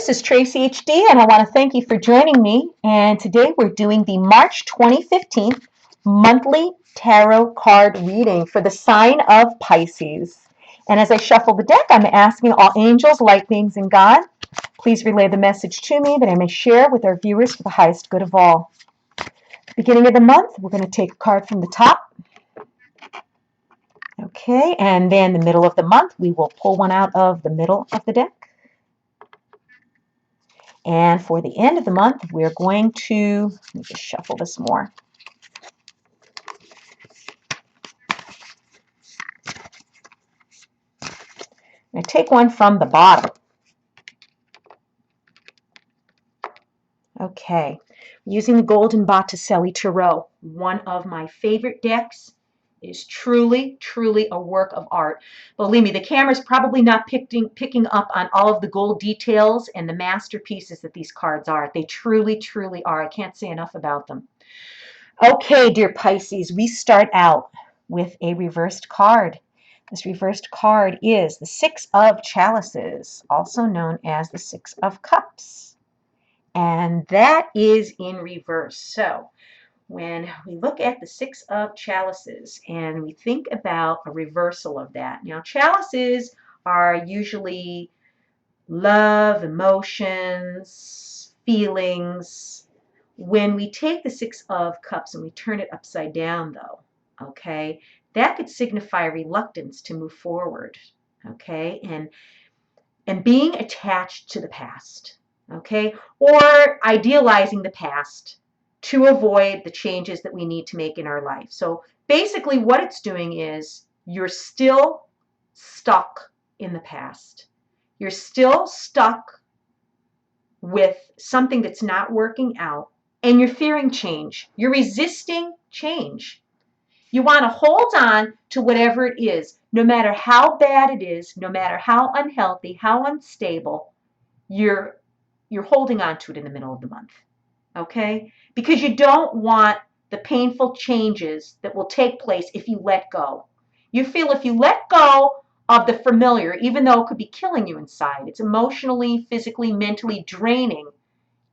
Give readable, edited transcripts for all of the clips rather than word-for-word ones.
This is Tracy HD, and I want to thank you for joining me. And today we're doing the March 2015 monthly tarot card reading for the sign of Pisces. And as I shuffle the deck, I'm asking all angels, light beings, and God, please relay the message to me that I may share with our viewers for the highest good of all. Beginning of the month, we're going to take a card from the top. Okay, and then the middle of the month, we will pull one out of the middle of the deck. And for the end of the month, we're going to, let me just shuffle this more. I'm going to take one from the bottom. Okay, using the Golden Botticelli Tarot, one of my favorite decks. It is truly, truly a work of art. Believe me, the camera's probably not picking up on all of the gold details and the masterpieces that these cards are. They truly, truly are. I can't say enough about them. Okay, dear Pisces, we start out with a reversed card. This reversed card is the Six of Chalices, also known as the Six of Cups. And that is in reverse. So when we look at the Six of Chalices and we think about a reversal of that. Now, chalices are usually love, emotions, feelings. When we take the Six of Cups and we turn it upside down, though, okay, that could signify reluctance to move forward, okay, and being attached to the past, okay, or idealizing the past to avoid the changes that we need to make in our life. So basically what it's doing is you're still stuck in the past. You're still stuck with something that's not working out, and you're fearing change. You're resisting change. You want to hold on to whatever it is, no matter how bad it is, no matter how unhealthy, how unstable, you're holding on to it in the middle of the month, okay? Because you don't want the painful changes that will take place if you let go. You feel if you let go of the familiar, even though it could be killing you inside, it's emotionally, physically, mentally draining,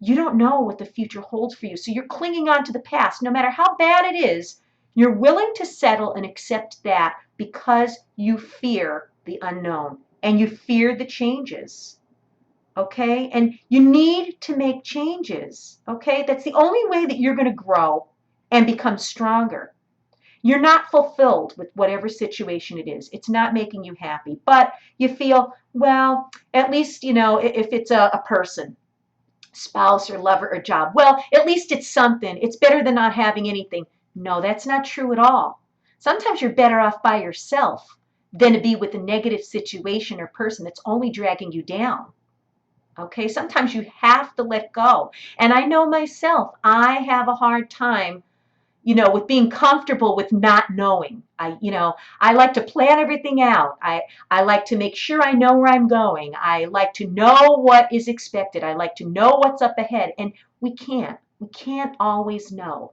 you don't know what the future holds for you. So you're clinging on to the past. No matter how bad it is, you're willing to settle and accept that because you fear the unknown and you fear the changes. Okay? And you need to make changes. Okay? That's the only way that you're going to grow and become stronger. You're not fulfilled with whatever situation it is. It's not making you happy. But you feel, well, at least, if it's a person, spouse or lover or job, well, at least it's something. It's better than not having anything. No, that's not true at all. Sometimes you're better off by yourself than to be with a negative situation or person that's only dragging you down. Okay, sometimes you have to let go. And I know myself, I have a hard time with being comfortable with not knowing. I like to plan everything out. I like to make sure I know where I'm going. I like to know what is expected. I like to know what's up ahead. And we can't always know.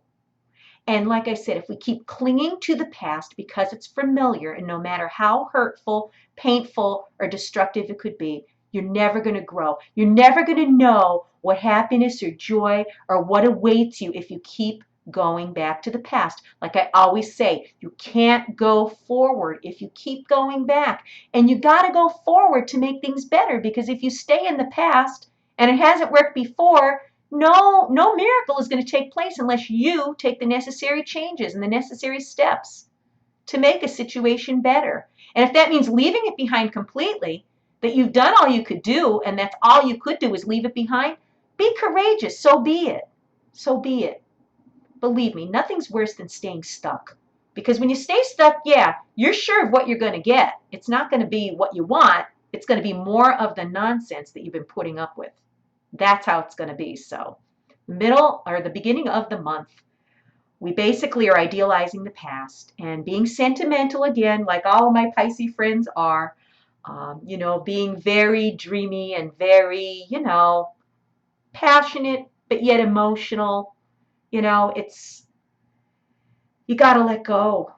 And like I said, if we keep clinging to the past because it's familiar, and no matter how hurtful, painful, or destructive it could be, you're never going to grow. You're never going to know what happiness or joy or what awaits you if you keep going back to the past. Like I always say, you can't go forward if you keep going back. And you got to go forward to make things better, because if you stay in the past and it hasn't worked before, no miracle is going to take place unless you take the necessary changes and the necessary steps to make a situation better. And if that means leaving it behind completely, that you've done all you could do and that's all you could do is leave it behind, be courageous. So be it. So be it. Believe me, nothing's worse than staying stuck. Because when you stay stuck, yeah, you're sure of what you're going to get. It's not going to be what you want. It's going to be more of the nonsense that you've been putting up with. That's how it's going to be. So middle or the beginning of the month, we basically are idealizing the past and being sentimental again, like all of my Pisces friends are, being very dreamy and very, passionate, but yet emotional. It's, you got to let go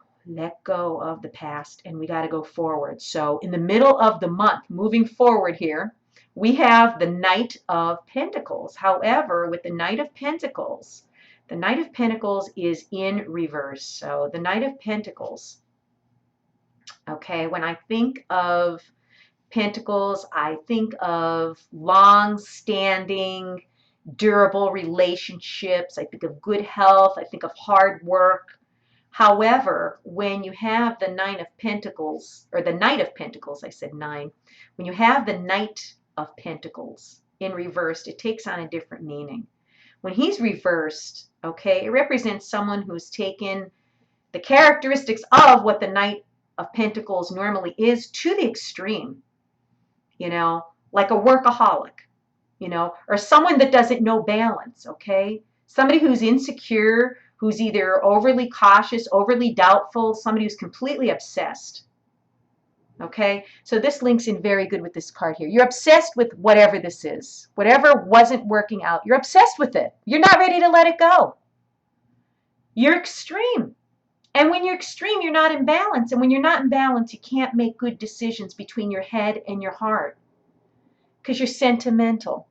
of the past, and we got to go forward. So in the middle of the month, moving forward here, we have the Knight of Pentacles. However, with the Knight of Pentacles, the Knight of Pentacles is in reverse. So the Knight of Pentacles, okay, when I think of Pentacles, I think of long-standing, durable relationships. I think of good health. I think of hard work. However, when you have the Nine of Pentacles, or the Knight of Pentacles, I said nine, when you have the Knight of Pentacles in reversed, it takes on a different meaning. When he's reversed, okay, it represents someone who's taken the characteristics of what the Knight of Pentacles normally is to the extreme, like a workaholic, or someone that doesn't know balance, okay? Somebody who's insecure, who's either overly cautious, overly doubtful, somebody who's completely obsessed, okay? So this links in very good with this card here. You're obsessed with whatever this is. Whatever wasn't working out, you're obsessed with it. You're not ready to let it go. You're extreme. And when you're extreme, you're not in balance. And when you're not in balance, you can't make good decisions between your head and your heart because you're sentimental.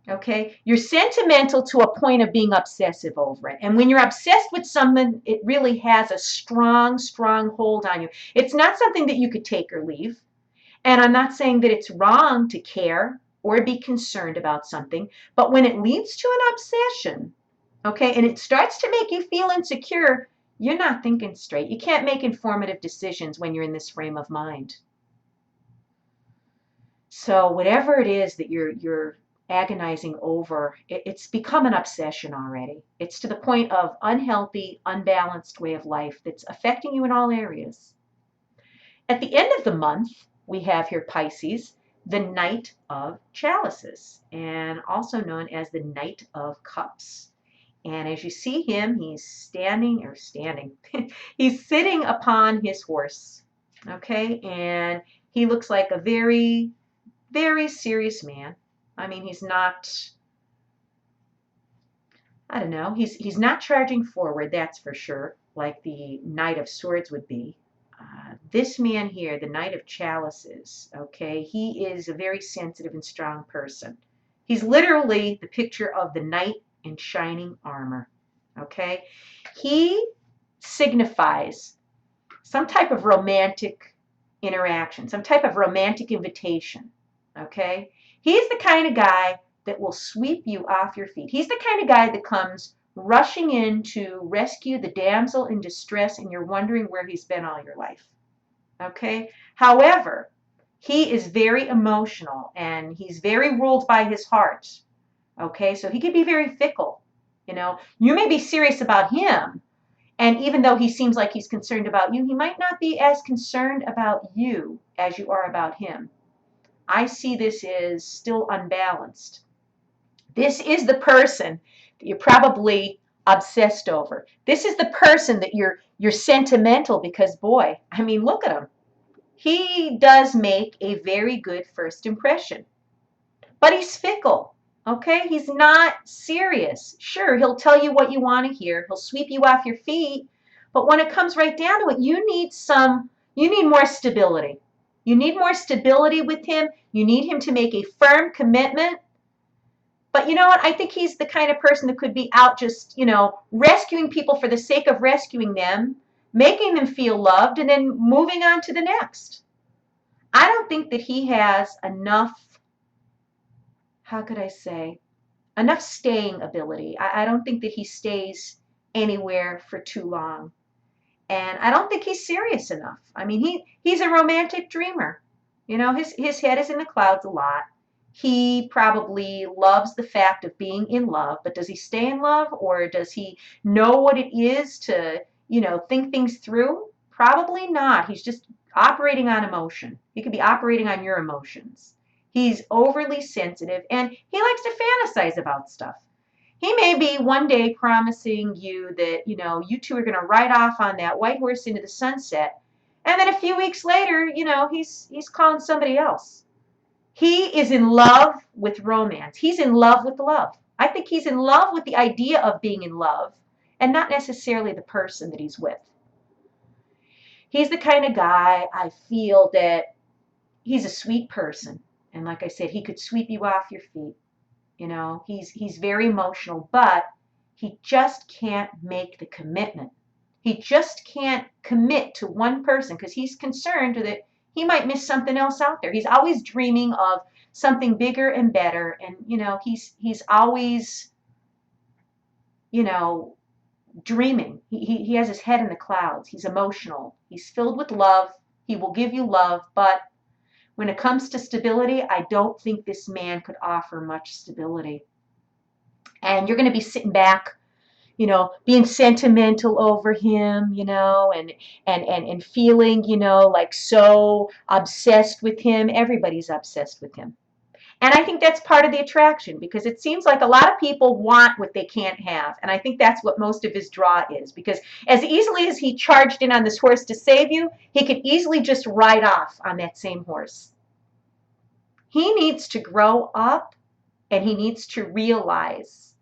Okay? You're sentimental to a point of being obsessive over it. And when you're obsessed with someone, it really has a strong, strong hold on you. It's not something that you could take or leave. And I'm not saying that it's wrong to care or be concerned about something, but when it leads to an obsession, okay, and it starts to make you feel insecure, you're not thinking straight. You can't make informative decisions when you're in this frame of mind. So whatever it is that you're agonizing over, it's become an obsession already. It's to the point of unhealthy, unbalanced way of life that's affecting you in all areas. At the end of the month, we have here Pisces, the Knight of Chalices, and also known as the Knight of Cups. And as you see him, he's he's sitting upon his horse, okay? And he looks like a very, very serious man. I mean, he's not, I don't know, he's not charging forward, that's for sure, like the Knight of Swords would be. This man here, the Knight of Chalices, okay, he is a very sensitive and strong person. He's literally the picture of the knight in shining armor, okay? He signifies some type of romantic interaction, some type of romantic invitation, okay? He's the kind of guy that will sweep you off your feet. He's the kind of guy that comes rushing in to rescue the damsel in distress, and you're wondering where he's been all your life, okay? However, he is very emotional, and he's very ruled by his heart, okay? So he can be very fickle, You may be serious about him, and even though he seems like he's concerned about you, he might not be as concerned about you as you are about him. I see this as still unbalanced. This is the person that you're probably obsessed over. This is the person that you're sentimental because, boy, I mean, look at him. He does make a very good first impression. But he's fickle, okay? He's not serious. Sure, he'll tell you what you want to hear. He'll sweep you off your feet. But when it comes right down to it, you need more stability. You need more stability with him. You need him to make a firm commitment. But you know what? I think he's the kind of person that could be out just, rescuing people for the sake of rescuing them, making them feel loved, and then moving on to the next. I don't think that he has enough, how could I say, enough staying ability. I don't think that he stays anywhere for too long. And I don't think he's serious enough. I mean, he's a romantic dreamer. His head is in the clouds a lot. He probably loves the fact of being in love, but does he stay in love, or does he know what it is to, think things through? Probably not. He's just operating on emotion. He could be operating on your emotions. He's overly sensitive, and he likes to fantasize about stuff. He may be one day promising you that, you two are going to ride off on that white horse into the sunset. And then a few weeks later, he's calling somebody else. He is in love with romance. He's in love with love. I think he's in love with the idea of being in love and not necessarily the person that he's with. He's the kind of guy, I feel, that he's a sweet person. And like I said, he could sweep you off your feet. You know, he's very emotional, but he just can't make the commitment. He just can't commit to one person because he's concerned that he might miss something else out there. He's always dreaming of something bigger and better, and you know, he's always, you know, dreaming. He has his head in the clouds. He's emotional. He's filled with love. He will give you love, but when it comes to stability, I don't think this man could offer much stability. And you're going to be sitting back, you know, being sentimental over him, you know, and feeling, you know, like so obsessed with him. Everybody's obsessed with him. And I think that's part of the attraction because it seems like a lot of people want what they can't have. And I think that's what most of his draw is because as easily as he charged in on this horse to save you, he could easily just ride off on that same horse. He needs to grow up and he needs to realize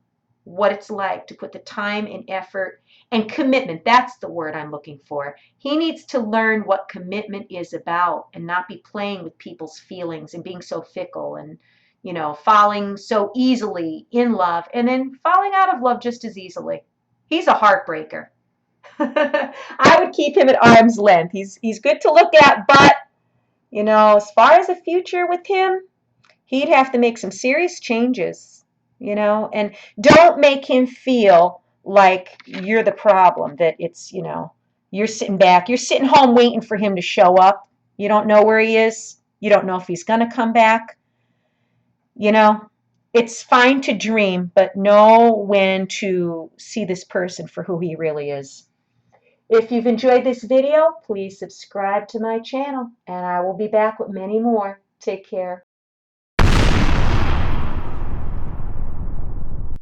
what it's like to put the time and effort and commitment. That's the word I'm looking for. He needs to learn what commitment is about and not be playing with people's feelings and being so fickle and, you know, falling so easily in love and then falling out of love just as easily. He's a heartbreaker. I would keep him at arm's length. He's good to look at, but you know, as far as the future with him, he'd have to make some serious changes, you know, and don't make him feel like you're the problem, that it's, you know, you're sitting back, you're sitting home waiting for him to show up. You don't know where he is. You don't know if he's going to come back. You know, it's fine to dream, but know when to see this person for who he really is. If you've enjoyed this video, please subscribe to my channel, and I will be back with many more. Take care.